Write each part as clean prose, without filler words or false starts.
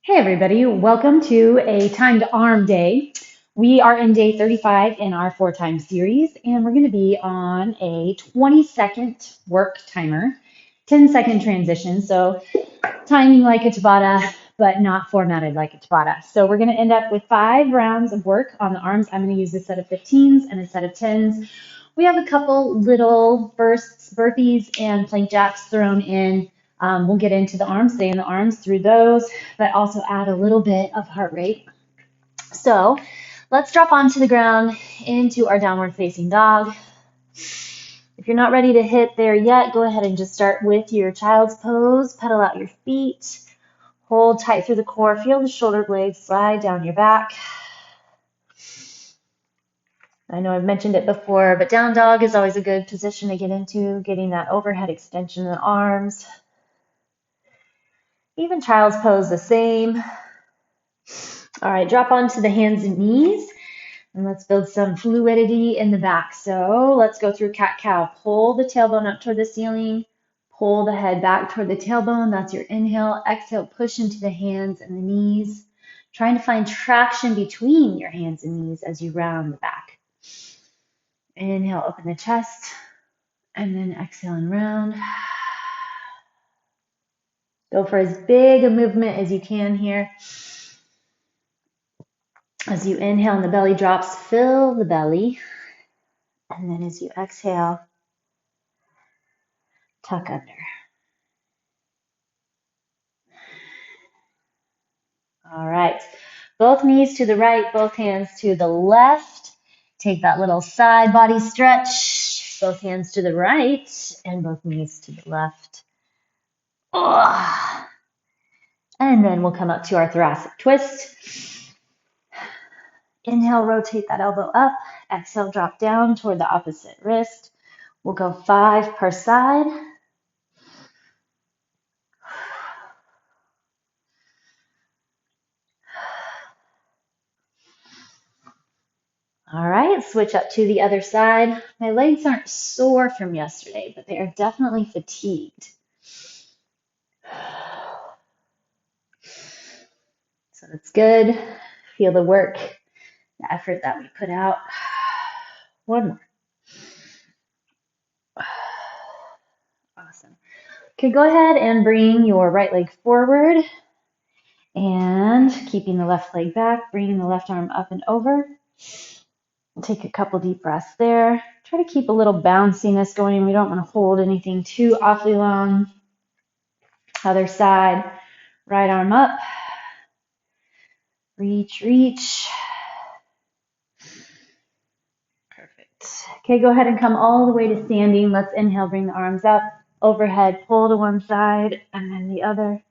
Hey everybody, welcome to a timed arm day. We are in day 35 in our 4 times series, and we're going to be on a 20-second work timer, 10-second transition. So timing like a Tabata, but not formatted like a Tabata. So we're going to end up with 5 rounds of work on the arms. I'm going to use a set of 15s and a set of 10s. We have a couple little bursts, burpees, and plank jacks thrown in. We'll get into the arms, stay in the arms through those, but also add a little bit of heart rate. So let's drop onto the ground into our downward facing dog. If you're not ready to hit there yet, go ahead and just start with your child's pose. Pedal out your feet. Hold tight through the core. Feel the shoulder blades slide down your back. I know I've mentioned it before, but down dog is always a good position to get into, getting that overhead extension in the arms. Even child's pose the same. All right, drop onto the hands and knees, and let's build some fluidity in the back. So let's go through cat-cow. Pull the tailbone up toward the ceiling. Pull the head back toward the tailbone. That's your inhale. Exhale, push into the hands and the knees. Trying to find traction between your hands and knees as you round the back. Inhale, open the chest, and then exhale and round. Go for as big a movement as you can here. As you inhale and the belly drops, fill the belly. And then as you exhale, tuck under. All right. Both knees to the right, both hands to the left. Take that little side body stretch. Both hands to the right and both knees to the left. Oh. And then we'll come up to our thoracic twist. Inhale, rotate that elbow up. Exhale, drop down toward the opposite wrist. We'll go 5 per side. All right, switch up to the other side. My legs aren't sore from yesterday, but they are definitely fatigued. So that's good. Feel the work, the effort that we put out. One more. Awesome. Okay, go ahead and bring your right leg forward and keeping the left leg back, bringing the left arm up and over. Take a couple deep breaths there. Try to keep a little bounciness going. We don't want to hold anything too awfully long. Other side, right arm up. Reach, reach. Perfect. Okay, go ahead and come all the way to standing. Let's inhale, bring the arms up, overhead, pull to one side, and then the other.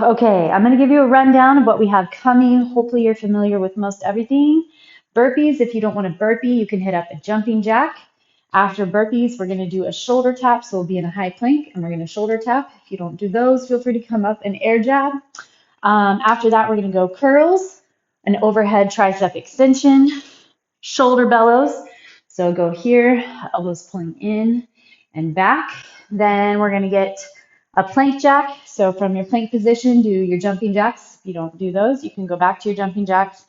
Okay, I'm going to give you a rundown of what we have coming. Hopefully you're familiar with most everything. Burpees, if you don't want to burpee, you can hit up a jumping jack. After burpees, we're going to do a shoulder tap, so we'll be in a high plank, and we're going to shoulder tap. If you don't do those, feel free to come up and air jab. After that, we're going to go curls, an overhead tricep extension, shoulder bellows. So go here, elbows pulling in and back. Then we're going to get a plank jack. So from your plank position, do your jumping jacks. If you don't do those, you can go back to your jumping jacks.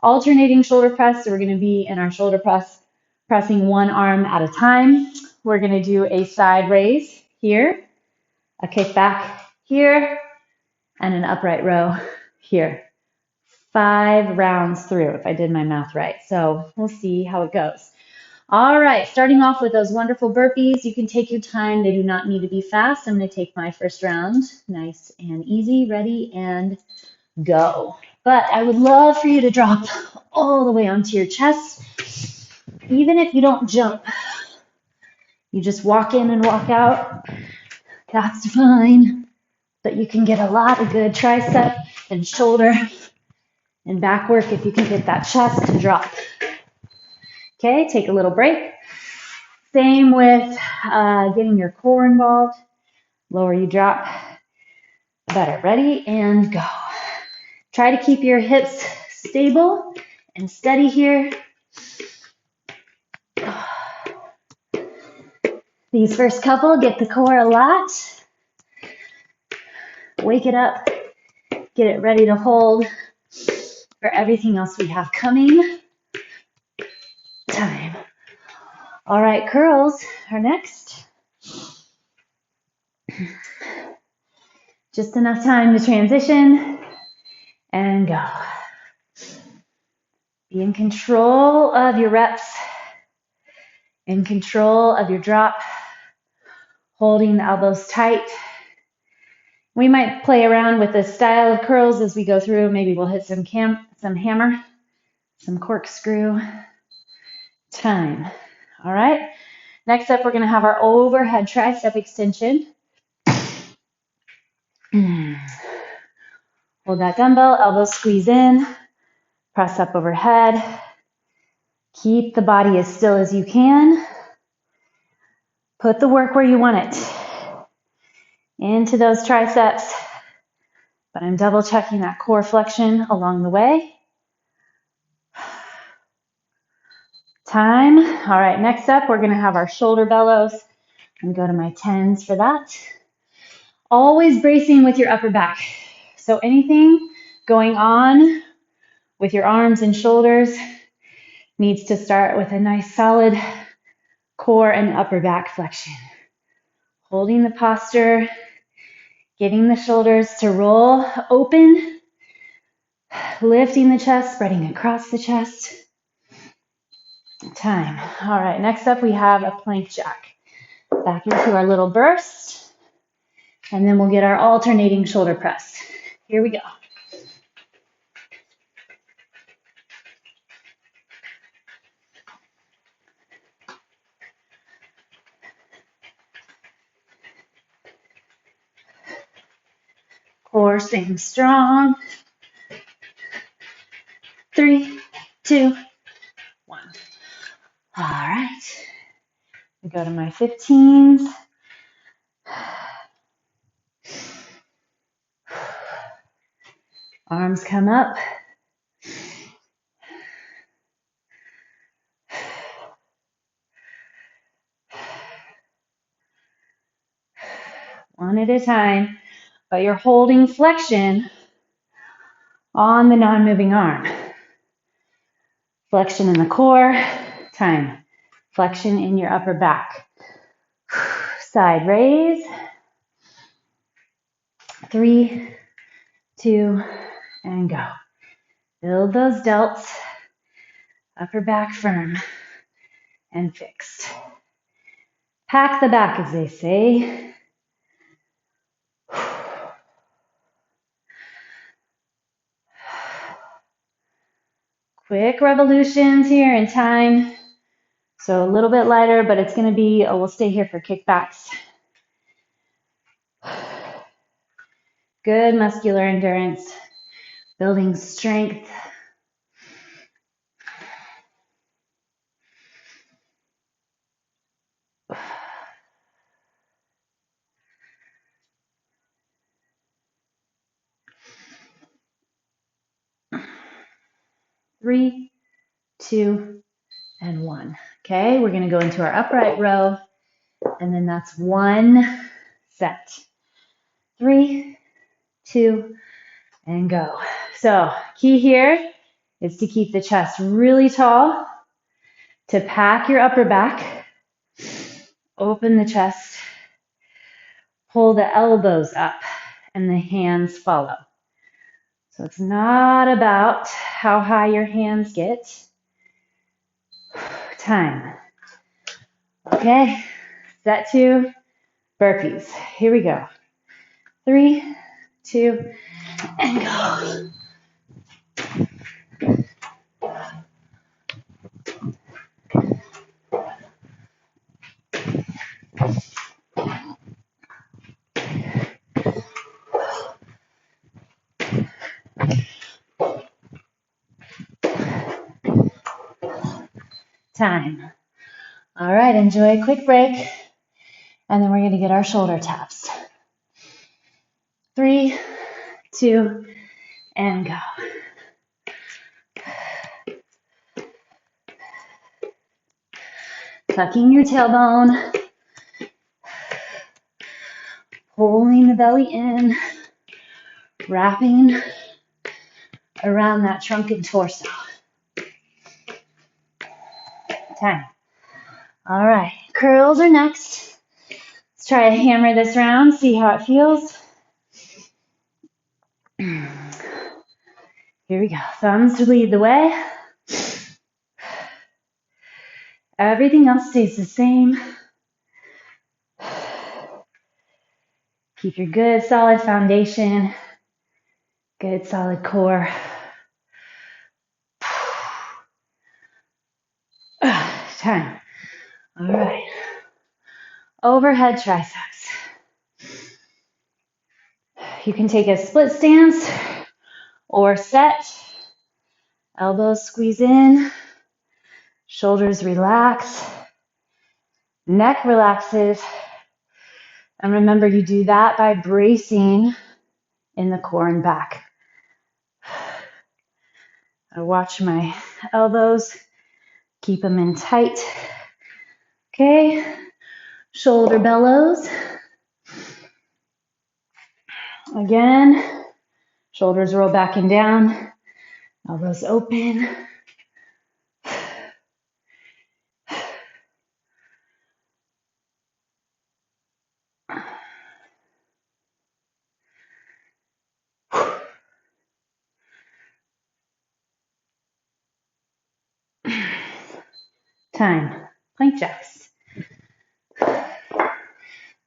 Alternating shoulder press. So we're going to be in our shoulder press, pressing one arm at a time. We're going to do a side raise here, a kick back here, and an upright row here. 5 rounds through, if I did my math right. So we'll see how it goes. All right, starting off with those wonderful burpees. You can take your time. They do not need to be fast. I'm going to take my first round. Nice and easy. Ready and go. But I would love for you to drop all the way onto your chest. Even if you don't jump, you just walk in and walk out. That's fine. But you can get a lot of good tricep and shoulder and back work if you can get that chest to drop. Okay, take a little break. Same with getting your core involved. Lower you drop. Better. Ready and go. Try to keep your hips stable and steady here. These first couple, get the core a lot. Wake it up get it ready to hold for everything else we have coming. Time. All right, curls are next. Just enough time to transition and go. Be in control of your reps, in control of your drop, holding the elbows tight. We might play around with the style of curls as we go through. Maybe we'll hit some hammer, some corkscrew. Time. All right. Next up, we're going to have our overhead tricep extension. Hold that dumbbell, elbows squeeze in, press up overhead. Keep the body as still as you can. Put the work where you want it. Into those triceps, but I'm double checking that core flexion along the way. Time. All right, next up, we're going to have our shoulder bellows. I'm going to go to my 10s for that. Always bracing with your upper back. So anything going on with your arms and shoulders needs to start with a nice solid core and upper back flexion. Holding the posture, getting the shoulders to roll open, lifting the chest, spreading across the chest. Time. All right, next up we have a plank jack. Back into our little burst, and then we'll get our alternating shoulder press. Here we go. Core staying strong. 3, 2, 1. All right. We go to my 15s. Arms come up. One at a time, but you're holding flexion on the non-moving arm. Flexion in the core. Time. Flexion in your upper back. Side raise. 3, 2, and go. Build those delts. Upper back firm and fixed. Pack the back, as they say. Quick revolutions here in time. So a little bit lighter, but it's going to be, we'll stay here for kickbacks. Good muscular endurance, building strength. Three, 2, and 1. Okay, we're going to go into our upright row, and then that's 1 set. 3, 2, and go. So key here is to keep the chest really tall, to pack your upper back, open the chest, pull the elbows up, and the hands follow. So it's not about how high your hands get. Time. Okay, set 2, burpees. Here we go. 3, 2, and go. Time. All right, enjoy a quick break, and then we're going to get our shoulder taps. 3, 2, and go. Tucking your tailbone, pulling the belly in, Wrapping around that trunk and torso. Time. All right, curls are next. Let's try to hammer this round, see how it feels. Here we go. Thumbs to lead the way. Everything else stays the same. Keep your good solid foundation, good solid core. Time. All right. Overhead triceps. You can take a split stance or set. Elbows squeeze in. Shoulders relax. Neck relaxes. And remember, you do that by bracing in the core and back. I watch my elbows. Keep them in tight. Okay. Shoulder bellows. Again. Shoulders roll back and down. Elbows open. Time. Plank jacks.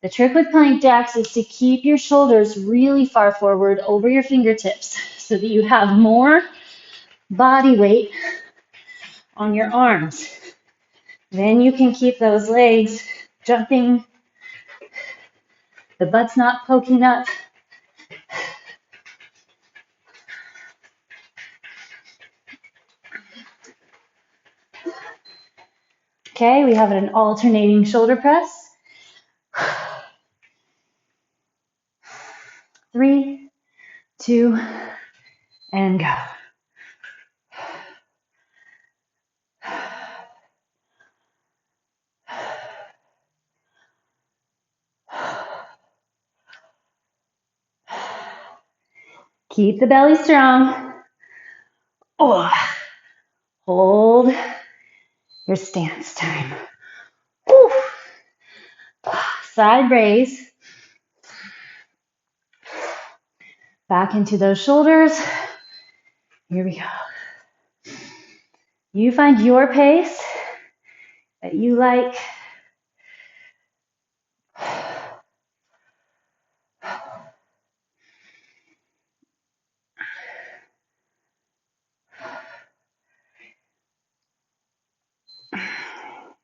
The trick with plank jacks is to keep your shoulders really far forward over your fingertips so that you have more body weight on your arms. Then you can keep those legs jumping, the butt's not poking up. Okay, we have an alternating shoulder press. 3, 2, and go. Keep the belly strong. Oh. Hold your stance. Time. Woo. Side raise. Back into those shoulders. Here we go. You find your pace that you like.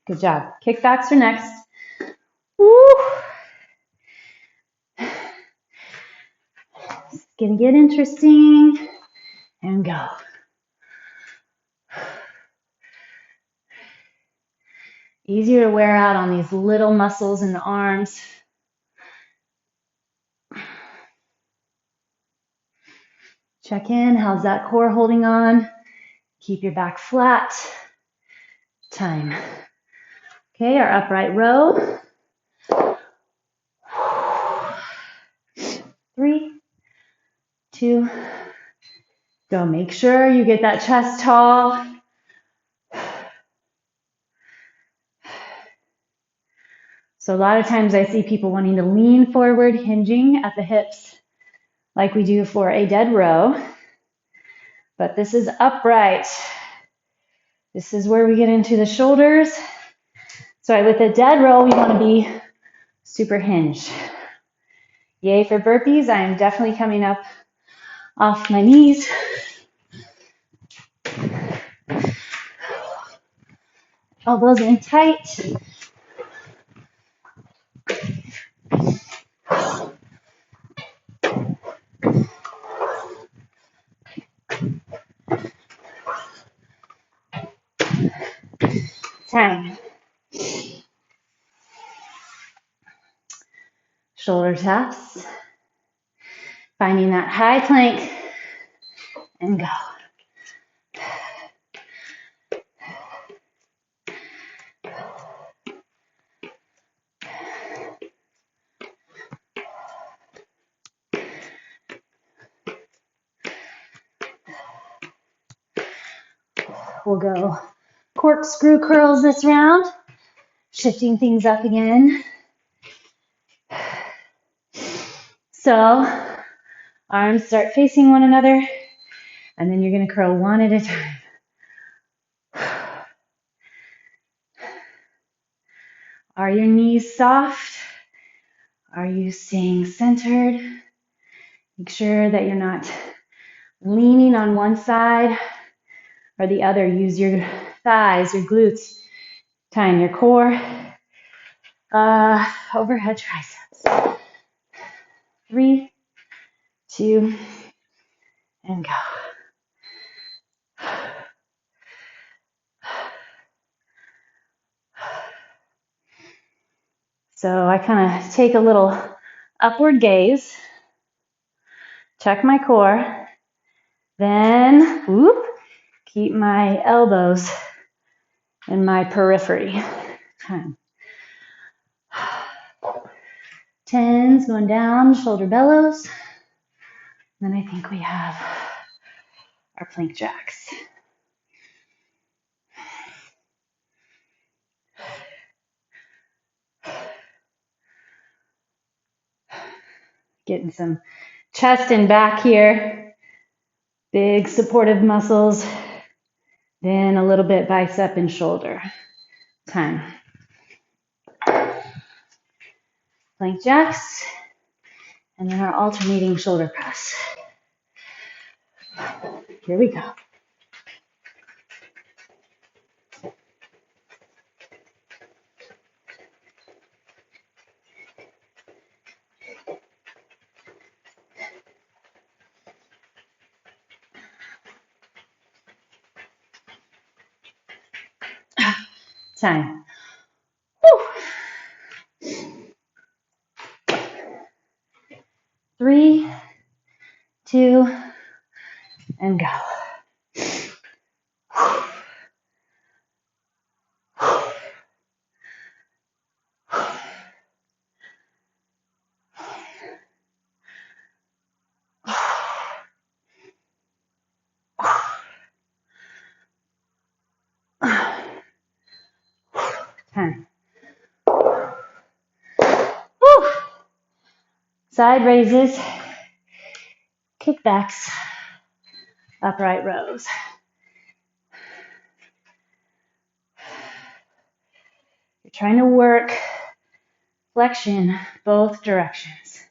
Good job. Kickbacks are next. Woo. It's gonna get interesting. And go. Easier to wear out on these little muscles in the arms. Check in. How's that core holding on? Keep your back flat. Time. Okay, our upright row. 3, 2, go. Make sure you get that chest tall. So a lot of times I see people wanting to lean forward, hinging at the hips like we do for a dead row. But this is upright. This is where we get into the shoulders. So with a dead row, we want to be super hinged. Yay for burpees. I am definitely coming up off my knees. Elbows in tight. Time. Shoulder taps. Finding that high plank and go. We'll go corkscrew curls this round, shifting things up again. So arms start facing one another, and then you're going to curl one at a time. Are your knees soft? Are you staying centered? Make sure that you're not leaning on one side or the other. Use your thighs, your glutes, tying your core, overhead triceps. 3, 2, and go. So I kind of take a little upward gaze, check my core, then whoop, keep my elbows in my periphery. 10s going down, shoulder bellows. Then I think we have our plank jacks. Getting some chest and back here. Big supportive muscles. Then a little bit bicep and shoulder. Time. Plank jacks. And then our alternating shoulder press. Here we go. Time. Woo. 3, 2, and go. Time. Woo. Side raises, kickbacks, upright rows. You're trying to work flexion both directions.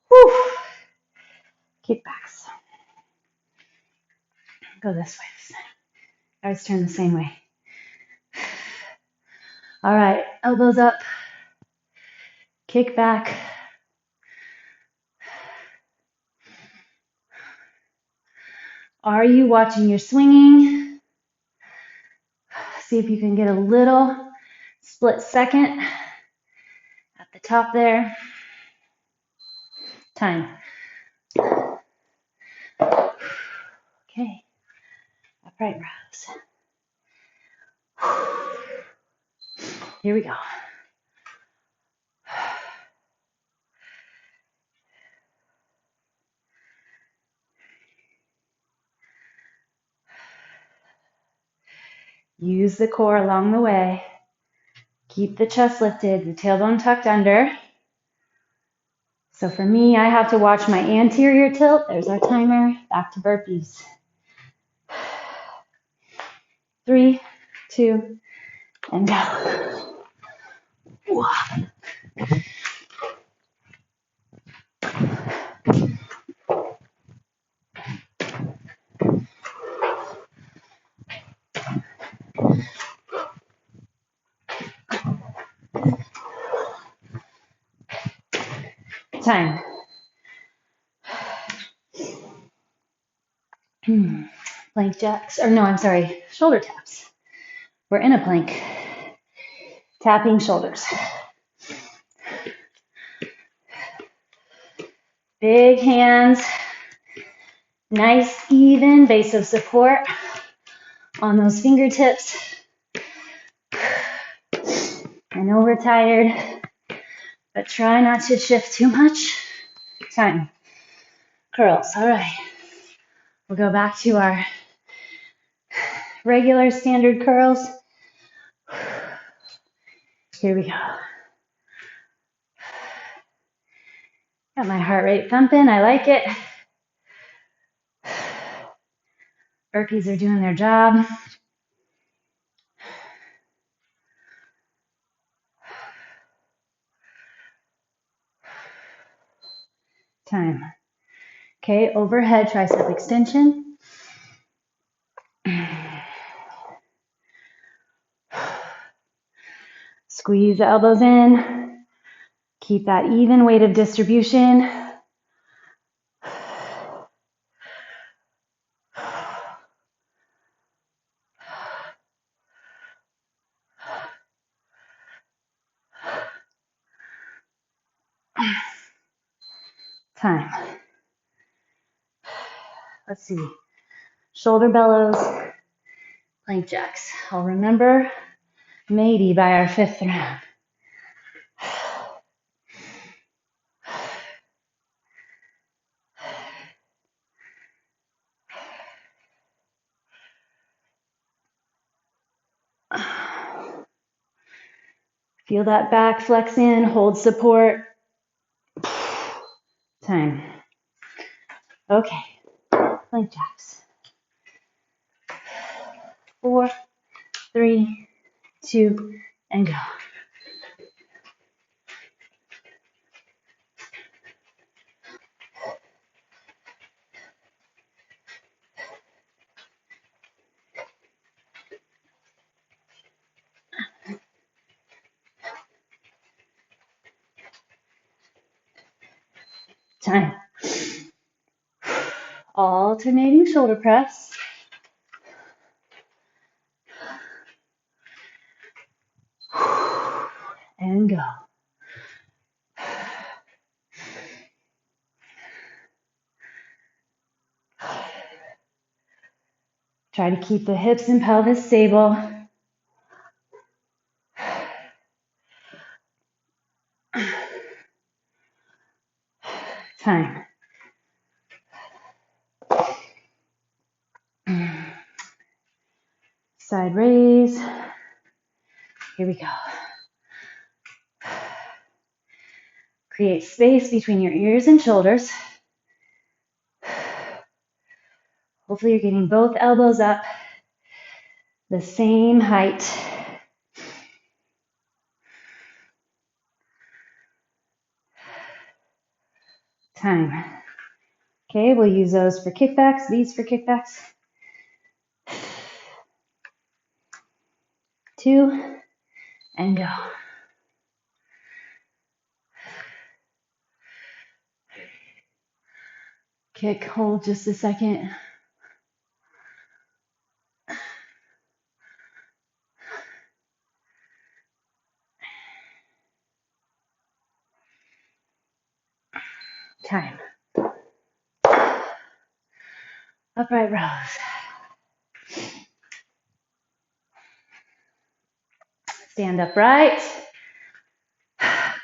Woo. Kickbacks. Go this way. I always turn the same way. All right, elbows up. Kick back. Are you watching your swinging? See if you can get a little split second at the top there. Time. Okay. Upright rows. Here we go. Use the core along the way. Keep the chest lifted, the tailbone tucked under. So for me, I have to watch my anterior tilt. There's our timer. Back to burpees. 3, 2, and go. Time. Plank jacks, or no, I'm sorry, shoulder taps. We're in a plank. Tapping shoulders. Big hands. Nice, even base of support on those fingertips. I know we're tired, but try not to shift too much. Time. Curls. All right. We'll go back to our regular standard curls. Here we go. Got my heart rate thumping. I like it. Burpees are doing their job. Time. Okay, overhead tricep extension. Squeeze the elbows in. Keep that even weight of distribution. Time. Let's see. Shoulder bellows, plank jacks. I'll remember maybe by our 5th round. Feel that back flex in, hold support. Time. Okay, plank jacks. 4, 3, 2, and go. Time. Alternating shoulder press. And go. Try to keep the hips and pelvis stable. Time. Side raise. Here we go. Create space between your ears and shoulders. Hopefully you're getting both elbows up the same height. Time. Okay, we'll use those for kickbacks, these for kickbacks. 2, and go. Kick, hold just a second. Time. Upright rows. Stand upright.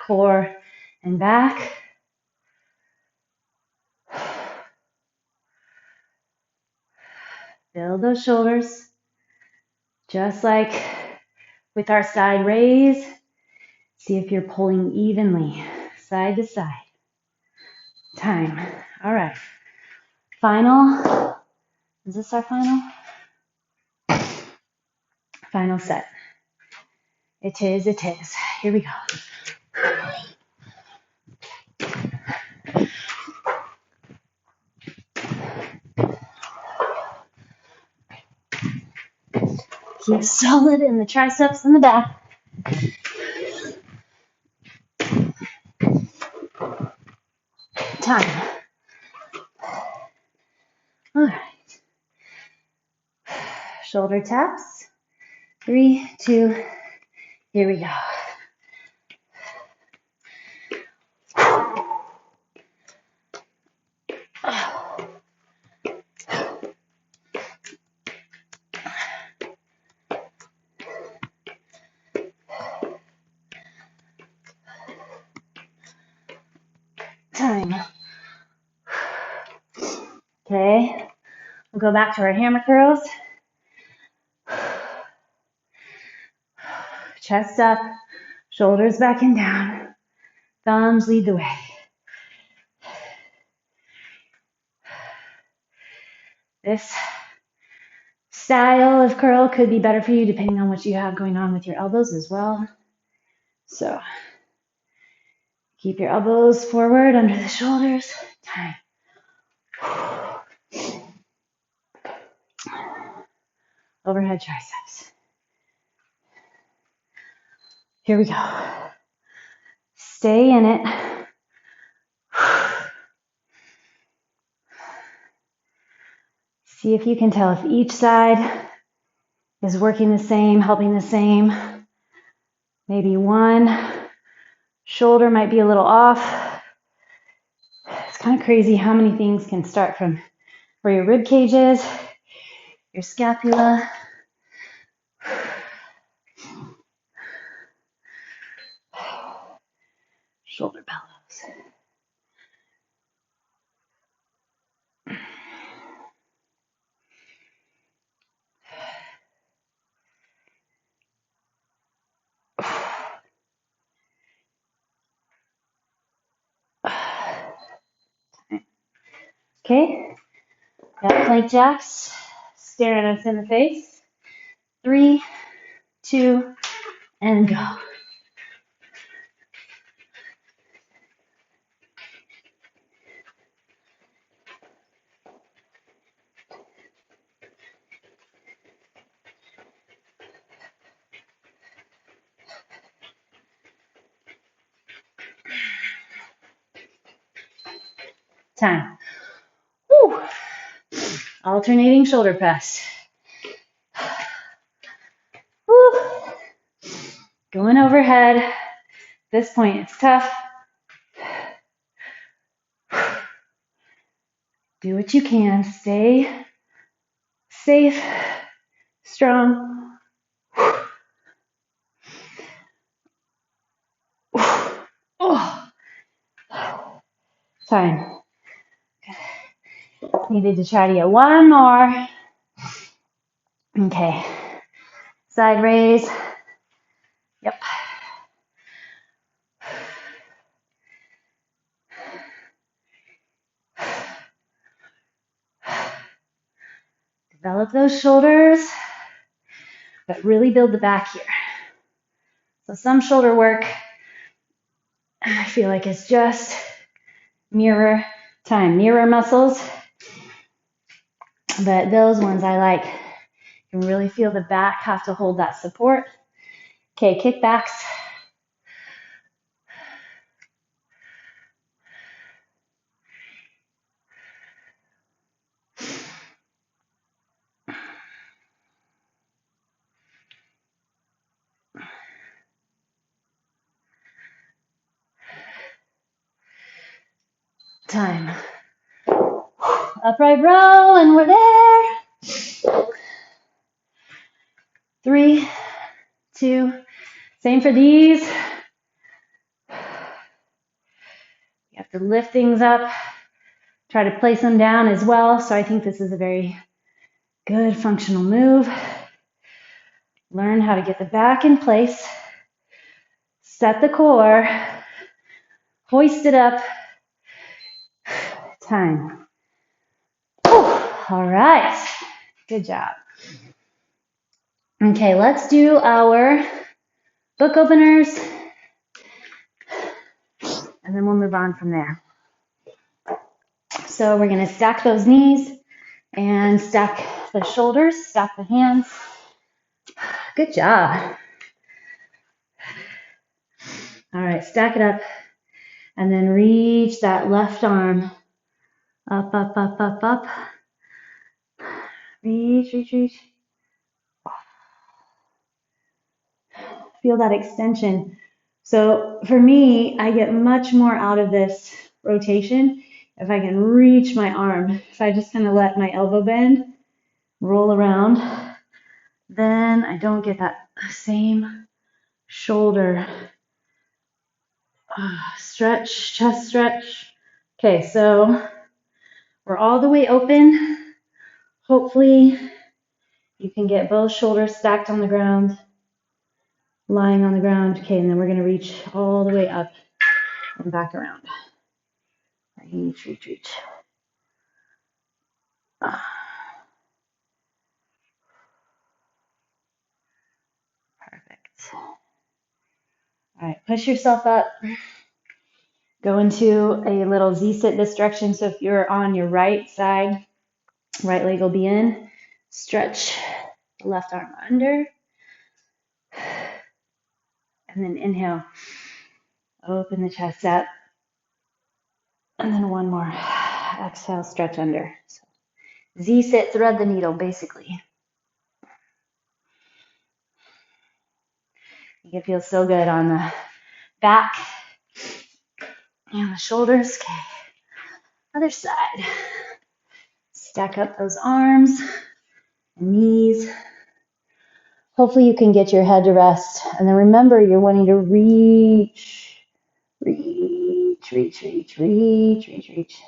Core and back. Build those shoulders. Just like with our side raise. See if you're pulling evenly, side to side. Time. All right. Final. Is this our final? Final set. It is, it is. Here we go. Keep solid in the triceps and the back. Time. All right. Shoulder taps. 3, 2, here we go. Time. Okay, we'll go back to our hammer curls. Chest up, shoulders back and down. Thumbs lead the way. This style of curl could be better for you depending on what you have going on with your elbows as well. So keep your elbows forward under the shoulders. Time. Overhead triceps. Here we go. Stay in it. See if you can tell if each side is working the same, helping the same. Maybe one shoulder might be a little off. It's kind of crazy how many things can start from where your rib cage is, your scapula. Shoulder bellows. Okay, got plank jacks staring us in the face. 3, 2, and go. Time. Woo. Alternating shoulder press. Woo. Going overhead. At this point, it's tough. Do what you can. Stay safe, strong. Oh. Time. Needed to try to get one more. Okay. Side raise. Yep. Develop those shoulders, but really build the back here. So some shoulder work, I feel like it's just mirror muscles. But those ones I like. You can really feel the back have to hold that support. Okay, kickbacks. Time. Upright row, and we're there. 3, 2, same for these. You have to lift things up, try to place them down as well. So I think this is a very good functional move. Learn how to get the back in place, set the core, hoist it up. Time. All right, good job. Okay, let's do our book openers, and then we'll move on from there. So we're going to stack those knees and stack the shoulders, stack the hands. Good job. All right, stack it up, and then reach that left arm up, up, up, up, up. Reach, reach, reach. Feel that extension. So for me, I get much more out of this rotation if I can reach my arm. If I just kind of let my elbow bend, roll around, then I don't get that same shoulder stretch, chest stretch. Okay, so we're all the way open. Hopefully you can get both shoulders stacked on the ground, lying on the ground. Okay, and then we're going to reach all the way up and back around. Reach, reach, reach. Perfect. All right, push yourself up. Go into a little Z-sit this direction. So if you're on your right side, right leg will be in. Stretch the left arm under. And then inhale. Open the chest up. And then one more. Exhale, stretch under. So Z-sit, thread the needle, basically. You can feel so good on the back and the shoulders. Okay, other side. Stack up those arms and knees. Hopefully you can get your head to rest. And then remember, you're wanting to reach, reach, reach, reach, reach, reach, reach.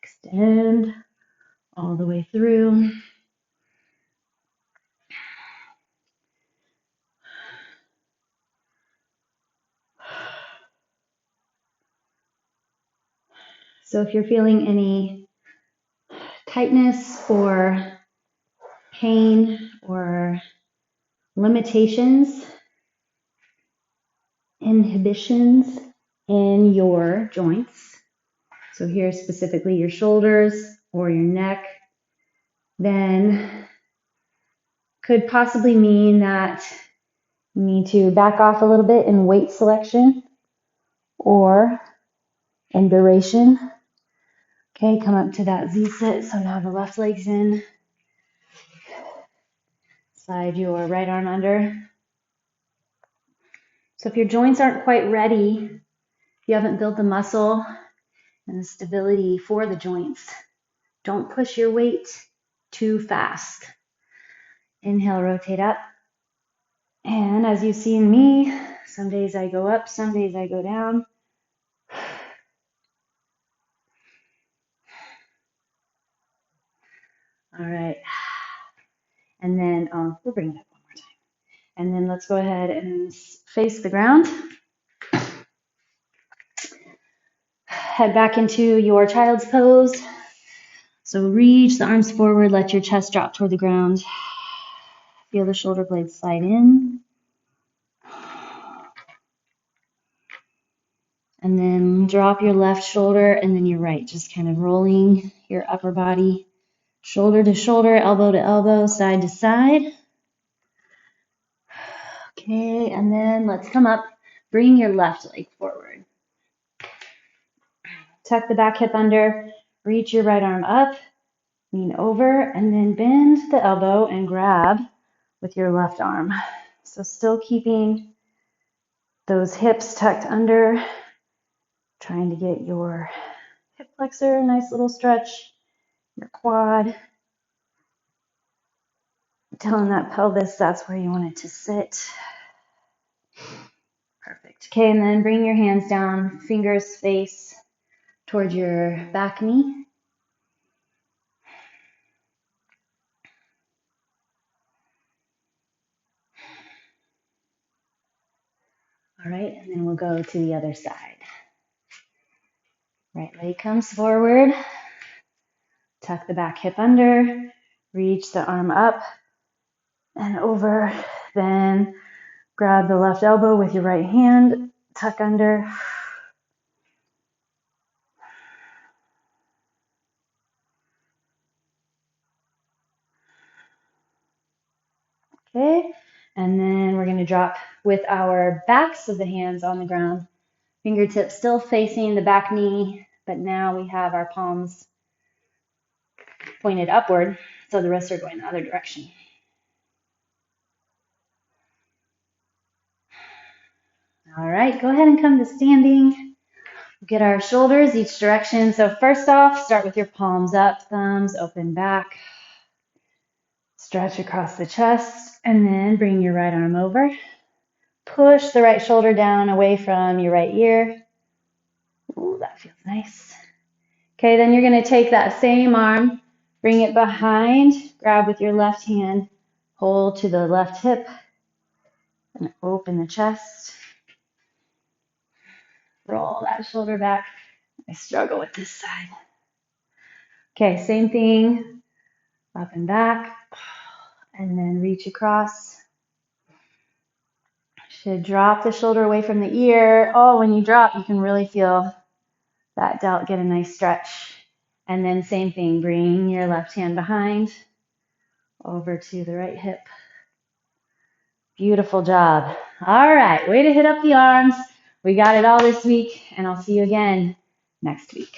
Extend all the way through. So if you're feeling any tightness or pain or limitations, inhibitions in your joints, so here specifically your shoulders or your neck, then could possibly mean that you need to back off a little bit in weight selection or in duration. Okay, come up to that Z-sit. So now the left leg's in. Slide your right arm under. So if your joints aren't quite ready, if you haven't built the muscle and the stability for the joints, don't push your weight too fast. Inhale, rotate up. And as you've seen me, some days I go up, some days I go down. All right. And then we'll bring it up one more time. And then let's go ahead and face the ground. Head back into your child's pose. So reach the arms forward, let your chest drop toward the ground. Feel the shoulder blades slide in. And then drop your left shoulder and then your right, just kind of rolling your upper body, shoulder to shoulder, elbow to elbow, side to side. Okay, and then let's come up, bring your left leg forward. Tuck the back hip under, reach your right arm up, lean over, and then bend the elbow and grab with your left arm. So still keeping those hips tucked under, trying to get your hip flexor, nice little stretch, your quad, telling that pelvis that's where you want it to sit. Perfect. Okay, and then bring your hands down, fingers face towards your back knee. All right, and then we'll go to the other side. Right leg comes forward, tuck the back hip under, reach the arm up and over, then grab the left elbow with your right hand, tuck under. Okay, and then we're going to drop with our backs of the hands on the ground, fingertips still facing the back knee, but now we have our palms pointed upward, so the wrists are going the other direction. All right, go ahead and come to standing. Get our shoulders each direction. So first off, start with your palms up, thumbs open back. Stretch across the chest, and then bring your right arm over. Push the right shoulder down away from your right ear. Ooh, that feels nice. Okay, then you're going to take that same arm, bring it behind, grab with your left hand, hold to the left hip, and open the chest. Roll that shoulder back. I struggle with this side. Okay, same thing, up and back, and then reach across. Should drop the shoulder away from the ear. Oh, when you drop, you can really feel that delt get a nice stretch. And then same thing, bring your left hand behind, over to the right hip. Beautiful job. All right, way to hit up the arms. We got it all this week, and I'll see you again next week.